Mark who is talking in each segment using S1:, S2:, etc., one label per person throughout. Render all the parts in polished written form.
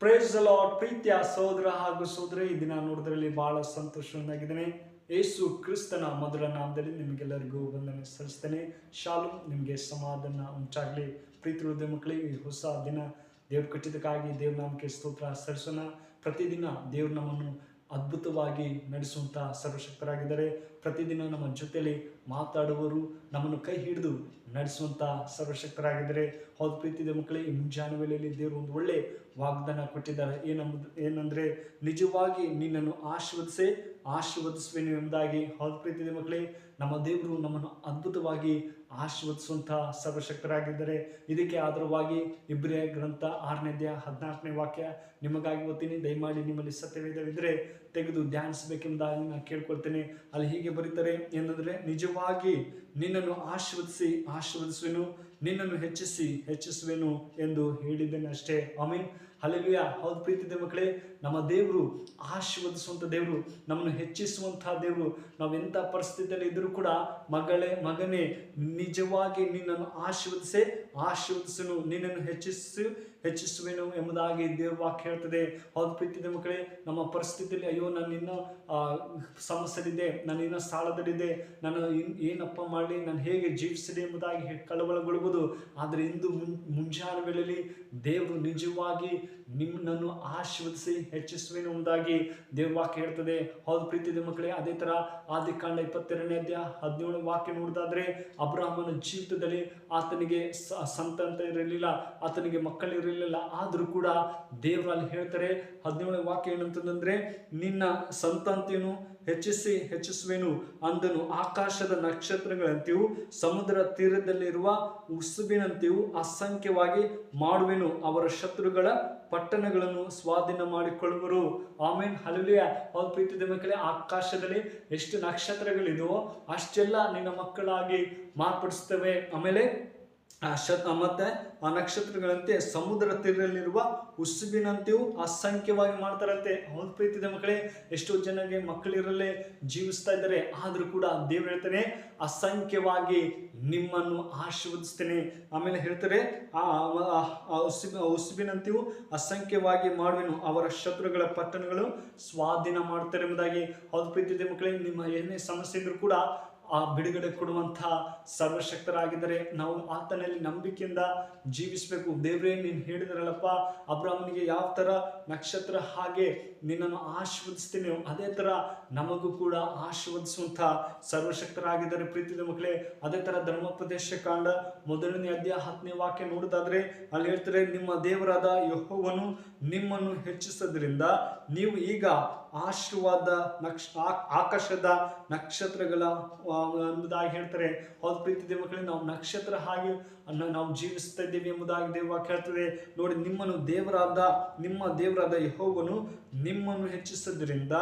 S1: Praise the lord. ಪ್ರೀತಿಯ ಸಹೋದರ ಹಾಗೂ ಸಹೋದರಿ, ಈ ದಿನ ನೋಡೋದ್ರಲ್ಲಿ ಬಹಳ ಸಂತೋಷವಾಗಿದ್ದೇನೆ. ಯೇಸು ಕ್ರಿಸ್ತನ ಮೊದಲ ನಾಮದಲ್ಲಿ ನಿಮಗೆಲ್ಲರಿಗೂ ವಂದನೆ ಸಲ್ಲಿಸ್ತೇನೆ. ಶಾಲೋಮ್, ನಿಮಗೆ ಸಮಾಧಾನ ಉಂಟಾಗಲಿ. ಪ್ರೀತಿ ಹೃದಯ ಮಕ್ಕಳಿಗೆ ಈ ಹೊಸ ದಿನ ದೇವ್ರು ಕಟ್ಟಿದ್ದಕ್ಕಾಗಿ ದೇವ್ರ ನಾಮಕ್ಕೆ ಸ್ತೋತ್ರ ಸಲ್ಲಿಸೋಣ. ಪ್ರತಿದಿನ ದೇವ್ರು ನಮ್ಮನ್ನು ಅದ್ಭುತವಾಗಿ ನಡೆಸುವಂಥ ಸರ್ವಶಕ್ತರಾಗಿದ್ದಾರೆ. ಪ್ರತಿದಿನ ನಮ್ಮ ಜೊತೆಯಲ್ಲಿ ಮಾತಾಡುವರು, ನಮ್ಮನ್ನು ಕೈ ಹಿಡಿದು ನಡೆಸುವಂಥ ಸರ್ವಶಕ್ತರಾಗಿದ್ದಾರೆ. ಹೌದು ಪ್ರೀತಿಯ ಮಕ್ಕಳೇ, ಈ ಮುಂಜಾನೆ ವೇಳೆಯಲ್ಲಿ ದೇವರು ಒಂದು ಒಳ್ಳೆ ವಾಗ್ದಾನ ಕೊಟ್ಟಿದ್ದಾರೆ. ಏನಂದರೆ ನಿಜವಾಗಿ ನಿನ್ನನ್ನು ಆಶೀರ್ವದಿಸುವೆನು ಎಂಬುದಾಗಿ. ಹೌದು ಪ್ರೀತಿಯ ಮಕ್ಕಳೇ, ನಮ್ಮ ದೇವರು ನಮ್ಮನ್ನು ಅದ್ಭುತವಾಗಿ ಆಶೀರ್ವದಿಸುವಂಥ ಸರ್ವಶಕ್ತರಾಗಿದ್ದಾರೆ. ಇದಕ್ಕೆ ಆಧಾರವಾಗಿ ಇಬ್ರಿಯ ಗ್ರಂಥ 6ನೇ ಅಧ್ಯಾಯ 14ನೇ ವಾಕ್ಯ ನಿಮಗಾಗಿ ಓದ್ತೀನಿ. ದಯಮಾಡಿ ನಿಮ್ಮಲ್ಲಿ ಸತ್ಯವೇದವಿದ್ದರೆ ತೆಗೆದು ಧ್ಯಾನಿಸಬೇಕೆಂಬುದಾಗಿ ನಾನು ಕೇಳ್ಕೊಳ್ತೇನೆ. ಅಲ್ಲಿ ಹೀಗೆ ಬರೀತಾರೆ, ಏನಂದರೆ ನಿಜವಾಗಿ ನಿನ್ನನ್ನು ಆಶೀರ್ವದಿಸುವೆನು, ನಿನ್ನನ್ನು ಹೆಚ್ಚಿಸುವೆನು ಎಂದು ಹೇಳಿದ್ದೇನೆ ಅಷ್ಟೇ. ಆಮೀನ್, ಹಲ್ಲೆಲೂಯಾ. ಹೌದು ಪ್ರೀತಿಯ ಮಕ್ಕಳೇ, ನಮ್ಮ ದೇವರು ಆಶೀರ್ವದಿಸುವಂಥ ದೇವರು, ನಮ್ಮನ್ನು ಹೆಚ್ಚಿಸುವಂತಹ ದೇವರು. ನಾವೆಂಥ ಪರಿಸ್ಥಿತಿಯಲ್ಲಿ ಇದ್ರೂ ಕೂಡ ಮಗನೇ ನಿಜವಾಗಿ ನಿನ್ನನ್ನು ಆಶೀರ್ವದಿಸುವೆನು, ನಿನ್ನನ್ನು ಹೆಚ್ಚಿಸುವೆನು ಎಂಬುದಾಗಿ ದೇವ್ರ ವಾಕ್ಯ ಹೇಳ್ತದೆ. ಹೌದು ಪ್ರೀತಿಯ ಮಕ್ಕಳೇ, ನಮ್ಮ ಪರಿಸ್ಥಿತಿಯಲ್ಲಿ ಅಯ್ಯೋ ನಾನು ಇನ್ನೂ ಸಮಸ್ಯೆಲಿದೆ, ನಾನು ಇನ್ನೂ ಸಾಲದಲ್ಲಿದೆ, ನಾನು ಏನಪ್ಪ ಮಾಡಲಿ, ನಾನು ಹೇಗೆ ಜೀವಿಸಲಿ ಎಂಬುದಾಗಿ ಕಳವಳಗೊಳ್ಬೋದು. ಆದರೆ ಇಂದು ಮುಂಜಾನೆ ವೇಳೆಯಲ್ಲಿ ದೇವರು ನಿಜವಾಗಿ ನಿಮ್ಮನ್ನು ಆಶೀರ್ವದಿಸಿ ಹೆಚ್ಚಿಸುವೆನು ಎಂಬುದಾಗಿ ದೇವ್ರ ವಾಕ್ಯ ಹೇಳ್ತದೆ. ಹೌದು ಪ್ರೀತಿಯ ಮಕ್ಕಳೇ, ಅದೇ ಥರ ಆದಿಕಾಂಡ 22ನೇ ಅಧ್ಯಾಯ 17ನೇ ವಾಕ್ಯ ನೋಡೋದಾದ್ರೆ, ಅಬ್ರಹಾಮನ ಜೀವಿತದಲ್ಲಿ ಆತನಿಗೆ ಸಂತಾನ ಇರಲಿಲ್ಲ, ಆತನಿಗೆ ಮಕ್ಕಳಿರಲಿಲ್ಲ. ಆದರೂ ಕೂಡ ದೇವರಲ್ಲಿ ಹೇಳ್ತಾರೆ 17ನೇ ವಾಕ್ಯ ಏನಂತಂದ್ರೆ, ನಿನ್ನ ಸಂತತಿಯನ್ನು ಹೆಚ್ಚಿಸುವೆನು ಅಂದನು. ಆಕಾಶದ ನಕ್ಷತ್ರಗಳಂತೆಯೂ ಸಮುದ್ರ ತೀರದಲ್ಲಿರುವ ಉಸುಬಿನಂತೆಯೂ ಅಸಂಖ್ಯವಾಗಿ ಮಾಡುವೆನು. ಅವರ ಶತ್ರುಗಳ ಪಟ್ಟಣಗಳನ್ನು ಸ್ವಾಧೀನ ಮಾಡಿಕೊಳ್ಳುವರು. ಆಮೇನ್, ಹಲ್ಲೆಲೂಯಾ. ಹೌದು ಪ್ರೀತಿಯ ಮಕ್ಕಳೇ, ಆಕಾಶದಲ್ಲಿ ಎಷ್ಟು ನಕ್ಷತ್ರಗಳಿದೆಯೋ ಅಷ್ಟೆಲ್ಲ ನಿನ್ನ ಮಕ್ಕಳಾಗಿ ಮಾರ್ಪಡಿಸ್ತವೆ. ಆಮೇಲೆ ಮತ್ತೆ ಆ ನಕ್ಷತ್ರಗಳಂತೆ ಸಮುದ್ರ ತೀರದಲ್ಲಿರುವ ಉಸುಬಿನಂತೆಯೂ ಅಸಂಖ್ಯವಾಗಿ ಮಾಡ್ತಾರಂತೆ. ಹೌದು ಪ್ರೀತಿಯ ಮಕ್ಕಳೇ, ಎಷ್ಟೋ ಜನಗೆ ಮಕ್ಕಳಿರಲ್ಲೇ ಜೀವಿಸ್ತಾ ಇದ್ದಾರೆ. ಆದರೂ ಕೂಡ ದೇವ್ರು ಹೇಳ್ತಾನೆ, ಅಸಂಖ್ಯವಾಗಿ ನಿಮ್ಮನ್ನು ಆಶೀರ್ವದಿಸ್ತೇನೆ. ಆಮೇಲೆ ಹೇಳ್ತಾರೆ, ಉಸುಬಿನಂತೆಯೂ ಅಸಂಖ್ಯವಾಗಿ ಮಾಡುವೆನು, ಅವರ ಶತ್ರುಗಳ ಪಟ್ಟಣಗಳು ಸ್ವಾಧೀನ ಮಾಡ್ತಾರೆ ಎಂಬುದಾಗಿ. ಹೌದು ಪ್ರೀತಿಯ ಮಕ್ಕಳೇ, ನಿಮ್ಮ ಏನೇ ಸಮಸ್ಯೆ ಇದ್ರೂ ಕೂಡ ಆ ಬಿಡುಗಡೆ ಕೊಡುವಂಥ ಸರ್ವಶಕ್ತರಾಗಿದ್ದಾರೆ. ನಾವು ಆತನಲ್ಲಿ ನಂಬಿಕೆಯಿಂದ ಜೀವಿಸಬೇಕು. ದೇವರೇ, ನೀನು ಹೇಳಿದ್ರಲ್ಲಪ್ಪ, ಅಬ್ರಾಹ್ಮನಿಗೆ ಯಾವ ಥರ ನಕ್ಷತ್ರ ಹಾಗೆ ನಿನ್ನನ್ನು ಆಶೀರ್ವದಿಸ್ತೀನಿ, ಅದೇ ಥರ ನಮಗೂ ಕೂಡ ಆಶೀರ್ವದಿಸುವಂಥ ಸರ್ವಶಕ್ತರಾಗಿದ್ದಾರೆ. ಪ್ರೀತಿಯ ಮಕ್ಕಳೇ, ಅದೇ ಥರ ಧರ್ಮೋಪದೇಶ ಕಾಂಡ 1ನೇ ಅಧ್ಯಾಯ 10ನೇ ವಾಕ್ಯ ನೋಡೋದಾದ್ರೆ ಅಲ್ಲಿ ಹೇಳ್ತಾರೆ, ನಿಮ್ಮ ದೇವರಾದ ಯೆಹೋವನು ನಿಮ್ಮನ್ನು ಹೆಚ್ಚಿಸೋದ್ರಿಂದ ನೀವು ಈಗ ಆಕಾಶದ ನಕ್ಷತ್ರಗಳ ಎಂಬುದಾಗಿ ಹೇಳ್ತಾರೆ. ಹೌದು ಪ್ರೀತಿಯ ಮಕ್ಕಳೇ, ನಾವು ನಕ್ಷತ್ರ ಹಾಗೆ ನಾವು ಜೀವಿಸ್ತಾ ಇದ್ದೇವೆ ಎಂಬುದಾಗಿ ದೇವ ಹೇಳ್ತದೆ. ನೋಡಿ, ನಿಮ್ಮ ದೇವರಾದ ಯೆಹೋವನು ನಿಮ್ಮನ್ನು ಹೆಚ್ಚಿಸೋದ್ರಿಂದ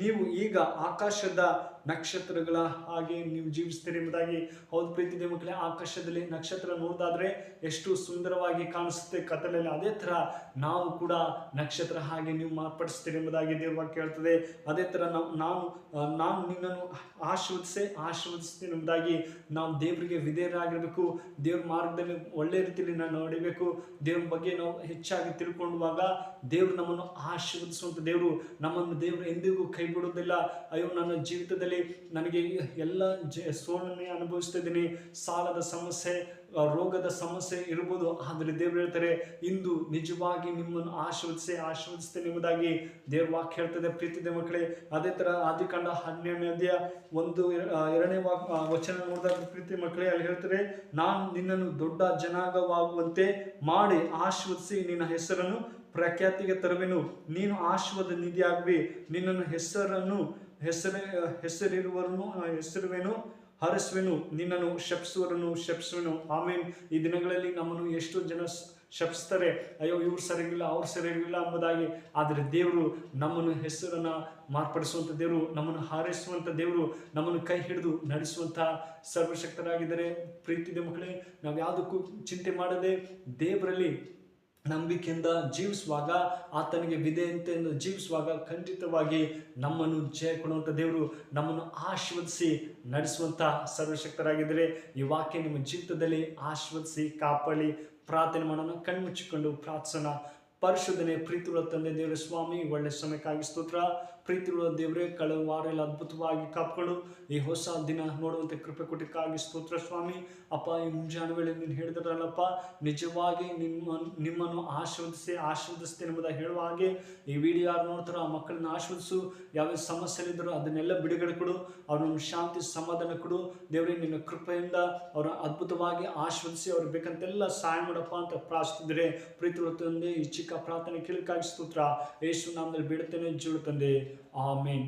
S1: ನೀವು ಈಗ ಆಕಾಶದ ನಕ್ಷತ್ರಗಳ ಹಾಗೆ ನೀವು ಜೀವಿಸ್ತೀರಿ ಎಂಬುದಾಗಿ. ಹೌದು ಪ್ರೀತಿಯ ಮಕ್ಕಳೇ, ಆಕಾಶದಲ್ಲಿ ನಕ್ಷತ್ರ ನೋಡೋದಾದ್ರೆ ಎಷ್ಟು ಸುಂದರವಾಗಿ ಕಾಣಿಸುತ್ತೆ ಕತ್ತಲಲ್ಲಿ, ಅದೇ ಥರ ನಾವು ಕೂಡ ನಕ್ಷತ್ರ ಹಾಗೆ ನೀವು ಮಾರ್ಪಡಿಸ್ತೀರಿ ಎಂಬುದಾಗಿ ದೇವ್ರ ಕೇಳ್ತದೆ. ಅದೇ ಥರ ನಾನು ನಿನ್ನನ್ನು ಆಶೀರ್ವದಿಸ್ತೀನಿ ಎಂಬುದಾಗಿ ನಾವು ದೇವರಿಗೆ ವಿಧೇಯರಾಗಿರಬೇಕು. ದೇವ್ರ ಮಾರ್ಗದಲ್ಲಿ ಒಳ್ಳೆ ರೀತಿಯಲ್ಲಿ ನಾವು ನೋಡಬೇಕು. ದೇವ್ರ ಬಗ್ಗೆ ನಾವು ಹೆಚ್ಚಾಗಿ ತಿಳ್ಕೊಳ್ಳುವಾಗ ದೇವ್ರು ನಮ್ಮನ್ನು ಆಶೀರ್ವದಿಸುವಂಥ ದೇವರು. ನಮ್ಮನ್ನು ದೇವರು ಎಂದಿಗೂ ಕೈ ಬಿಡುವುದಿಲ್ಲ. ಅಯ್ಯೋ, ನನ್ನ ಜೀವಿತದಲ್ಲಿ ನನಗೆ ಎಲ್ಲ ಸೋಲನ್ನೇ ಅನುಭವಿಸ್ತಾ ಇದ್ದೀನಿ, ಸಾಲದ ಸಮಸ್ಯೆ, ರೋಗದ ಸಮಸ್ಯೆ ಇರ್ಬೋದು, ಆದರೆ ದೇವರು ಹೇಳ್ತಾರೆ, ಇಂದು ನಿಜವಾಗಿ ನಿಮ್ಮನ್ನು ಆಶೀರ್ವದಿಸ್ತೇನೆ ಎಂಬುದಾಗಿ ದೇವ್ರ ವಾಕ್ಯ ಹೇಳ್ತದೆ. ಪ್ರೀತಿಯ ಮಕ್ಕಳೇ, ಅದೇ ಥರ ಆದಿಕಾಂಡ 12ನೇ ಅಧ್ಯಾಯ 1-2ನೇ ವಚನ ನೋಡಿದಾಗ ಪ್ರೀತಿಯ ಮಕ್ಕಳೇ ಅಲ್ಲಿ ಹೇಳ್ತಾರೆ, ನಾನು ನಿನ್ನನ್ನು ದೊಡ್ಡ ಜನಾಂಗವಾಗುವಂತೆ ಮಾಡಿ ಆಶೀರ್ವದಿಸಿ ನಿನ್ನ ಹೆಸರನ್ನು ಪ್ರಖ್ಯಾತಿಗೆ ತರುವೆನು, ನೀನು ಆಶೀರ್ವಾದ ನಿಧಿಯಾಗುವಿ, ನಿನ್ನನ್ನು ಹೆಸರಿರುವೆನು ಹರಸುವೆನು, ನಿನ್ನನ್ನು ಶಪಿಸುವೆನು. ಆಮೇನ್. ಈ ದಿನಗಳಲ್ಲಿ ನಮ್ಮನ್ನು ಎಷ್ಟೋ ಜನ ಶಪಿಸ್ತಾರೆ, ಅಯ್ಯೋ ಇವ್ರು ಸರಿಯಾಗಿಲ್ಲ, ಅವ್ರು ಸರಿಯಾಗಿಲ್ಲ ಎಂಬುದಾಗಿ. ಆದರೆ ದೇವರು ನಮ್ಮನ್ನು ಹೆಸರನ್ನ ಮಾರ್ಪಡಿಸುವಂಥ ದೇವರು, ನಮ್ಮನ್ನು ಹಾರೈಸುವಂಥ ದೇವರು, ನಮ್ಮನ್ನು ಕೈ ಹಿಡಿದು ನಡೆಸುವಂಥ ಸರ್ವಶಕ್ತರಾಗಿದ್ದಾರೆ. ಪ್ರೀತಿಯ ಮಕ್ಕಳೇ, ನಾವು ಯಾವುದಕ್ಕೂ ಚಿಂತೆ ಮಾಡದೆ ದೇವರಲ್ಲಿ ನಂಬಿಕೆಯಿಂದ ಜೀವಿಸುವಾಗ, ಆತನಿಗೆ ವಿಧೇಯತೆಯಿಂದ ಜೀವಿಸುವಾಗ ಖಂಡಿತವಾಗಿ ನಮ್ಮನ್ನು ಜಯ ಕೊಡುವಂಥ ದೇವರು, ನಮ್ಮನ್ನು ಆಶೀರ್ವದಿಸಿ ನಡೆಸುವಂಥ ಸರ್ವಶಕ್ತರಾಗಿದ್ದರೆ ಈ ವಾಕ್ಯ ನಿಮ್ಮ ಜೀವಿತದಲ್ಲಿ ಆಶೀರ್ವದಿಸಿ ಕಾಪಾಡಿ. ಪ್ರಾರ್ಥನೆ ಮಾಡೋಣ, ಕಣ್ಮುಚ್ಚಿಕೊಂಡು ಪ್ರಾರ್ಥಿಸೋಣ. ಪರಿಶುದ್ಧನೆ ಪ್ರೀತಿಯುಳ್ಳ ತಂದೆ ದೇವರ ಸ್ವಾಮಿ, ಒಳ್ಳೆ ಸಮಯಕ್ಕಾಗಿ ಸ್ತೋತ್ರ. ಪ್ರೀತಿಯುಳ್ಳ ದೇವರೇ, ಕಳೆದ ವಾರ ಎಲ್ಲ ಅದ್ಭುತವಾಗಿ ಕಾಪ್ಕೊಂಡು ಈ ಹೊಸ ದಿನ ನೋಡುವಂತೆ ಕೃಪೆ ಕೊಟ್ಟಿಕ್ಕಾಗಿ ಸ್ತೋತ್ರ ಸ್ವಾಮಿ. ಅಪ್ಪ, ಈ ಮುಂಜಾನೆ ವೇಳೆ ನೀನು ಹೇಳಿದ್ರಲ್ಲಪ್ಪ, ನಿಜವಾಗಿ ನಿಮ್ಮನ್ನು ಆಶೀರ್ವದಿಸ್ತೇನೆ ಎಂಬುದಾಗಿ ಹೇಳುವ ಹಾಗೆ ಈ ವಿಡಿಯೋ ಯಾರು ನೋಡ್ತಾರೋ ಆ ಮಕ್ಕಳನ್ನ ಆಶೀರ್ವದಿಸು. ಯಾವ ಸಮಸ್ಯೆಲಿದ್ದರೂ ಅದನ್ನೆಲ್ಲ ಬಿಡುಗಡೆ ಕೊಡು, ಅವ್ರನ್ನ ಶಾಂತಿ ಸಮಾಧಾನ ಕೊಡು ದೇವರೇ. ನಿನ್ನ ಕೃಪೆಯಿಂದ ಅವರ ಅದ್ಭುತವಾಗಿ ಆಶೀರ್ವದಿಸಿ ಅವ್ರಿಗೆ ಬೇಕಂತೆಲ್ಲ ಸಹಾಯ ಮಾಡಪ್ಪ ಅಂತ ಪ್ರಾರ್ಥಿಸಿದರೆ ಪ್ರೀತಿ ತಂದೆ, ಈ ಚಿಕ್ಕ ಪ್ರಾರ್ಥನೆ ಕೇಳಕ್ಕಾಗಿ ಸ್ತೋತ್ರ. ಯೇಸು ನಾಮದಲ್ಲಿ ಬೇಡುತ್ತೇನೆ, ಜೀವ ತಂದೆ, ಆಮೇನ್.